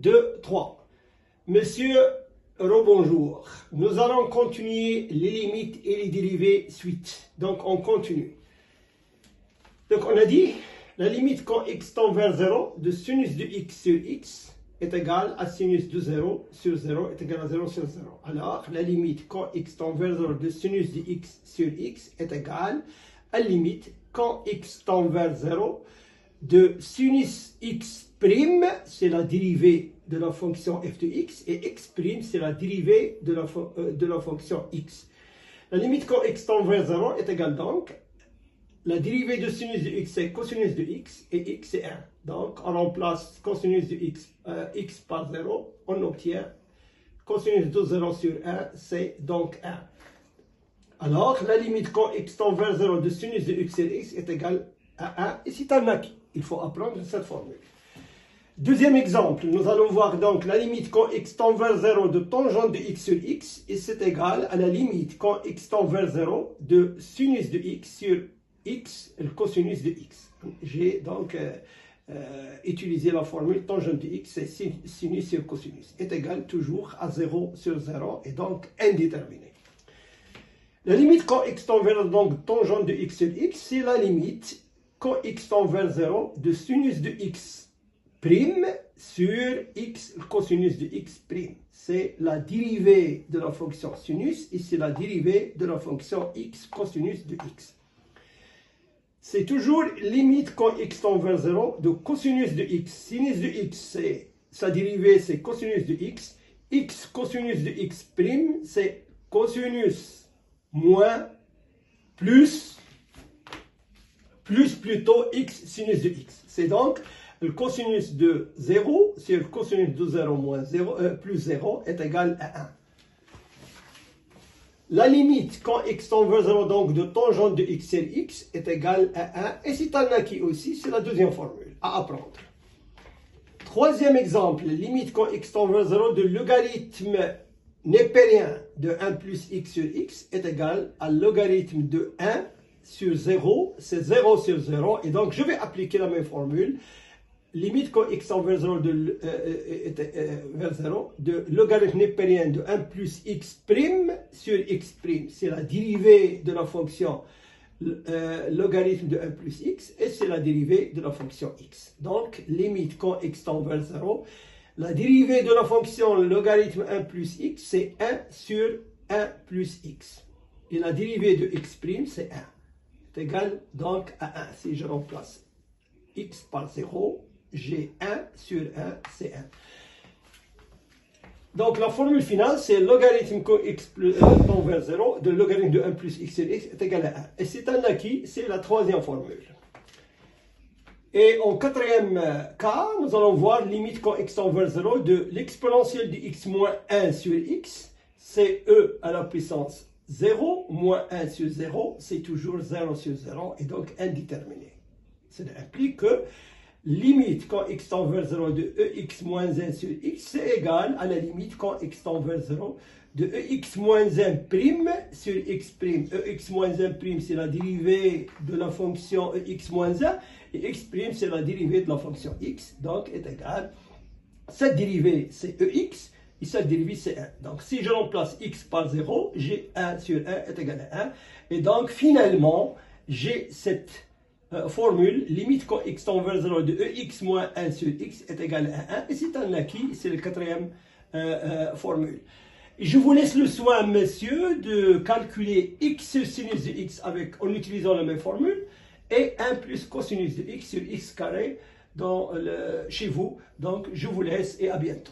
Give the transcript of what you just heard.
2, 3. Monsieur, rebonjour. Nous allons continuer les limites et les dérivés suite. Donc, on continue. Donc, on a dit, la limite quand x tend vers 0 de sinus de x sur x est égale à sinus de 0 sur 0 est égal à 0 sur 0. Alors, la limite quand x tend vers 0 de sinus de x sur x est égale à la limite quand x tend vers 0 de sinus x', c'est la dérivée de la fonction f de x, et x', c'est la dérivée de la fonction x. La limite quand x tend vers 0 est égale donc, la dérivée de sinus de x c'est cosinus de x, et x c'est 1. Donc, on remplace cosinus de x, x par 0, on obtient cosinus de 0 sur 1, c'est donc 1. Alors, la limite quand x tend vers 0 de sinus de x sur x est égale à 1, et c'est un acquis. Il faut apprendre cette formule. Deuxième exemple, nous allons voir donc la limite quand x tend vers 0 de tangente de x sur x, et c'est égal à la limite quand x tend vers 0 de sinus de x sur x, le cosinus de x. J'ai donc utilisé la formule tangente de x, c'est sinus sur cosinus, est égal toujours à 0 sur 0, et donc indéterminé. La limite quand x tend vers donc tangente de x sur x, c'est la limite quand x tend vers 0 de sinus de x' sur x, le cosinus de x'. C'est la dérivée de la fonction sinus et c'est la dérivée de la fonction x, cosinus de x. C'est toujours limite quand x tend vers 0 de cosinus de x. Sinus de x, sa dérivée, c'est cosinus de x. X, cosinus de x', c'est cosinus moins plus plutôt x sinus de x. C'est donc le cosinus de 0 sur le cosinus de 0 moins 0 plus 0 est égal à 1. La limite quand x tend vers 0 donc de tangente de x sur x est égale à 1. Et c'est un acquis aussi, c'est la deuxième formule à apprendre. Troisième exemple, limite quand x tend vers 0 de logarithme népérien de 1 plus x sur x est égal à logarithme de 1 sur 0, c'est 0 sur 0, et donc je vais appliquer la même formule. Limite quand x tend vers 0 de logarithme népérien de 1 plus x' sur x', c'est la dérivée de la fonction logarithme de 1 plus x, et c'est la dérivée de la fonction x. Donc, limite quand x tend vers 0, la dérivée de la fonction logarithme 1 plus x, c'est 1 sur 1 plus x. Et la dérivée de x', c'est 1. C'est égal donc à 1. Si je remplace x par 0, j'ai 1 sur 1, c'est 1. Donc la formule finale, c'est logarithme quand x tend vers 0 de logarithme de 1 plus x sur x est égal à 1. Et c'est un acquis, c'est la troisième formule. Et en quatrième cas, nous allons voir limite quand x tend vers 0 de l'exponentielle de x moins 1 sur x, c'est e à la puissance 0 moins 1 sur 0, c'est toujours 0 sur 0, et donc indéterminé. Cela implique que limite quand x tend vers 0 de ex moins 1 sur x, c'est égal à la limite quand x tend vers 0 de ex moins 1' sur x'. Ex moins 1', c'est la dérivée de la fonction ex moins 1, et x', c'est la dérivée de la fonction x, donc est égal. Cette dérivée, c'est ex, et cette dérivée, c'est 1. Donc, si je remplace x par 0, j'ai 1 sur 1 est égal à 1. Et donc, finalement, j'ai cette formule, limite quand x tend vers 0 de ex moins 1 sur x est égal à 1. Et c'est un acquis, c'est la quatrième formule. Je vous laisse le soin, messieurs, de calculer x sinus de x en utilisant la même formule, et 1 plus cosinus de x sur x carré chez vous. Donc, je vous laisse et à bientôt.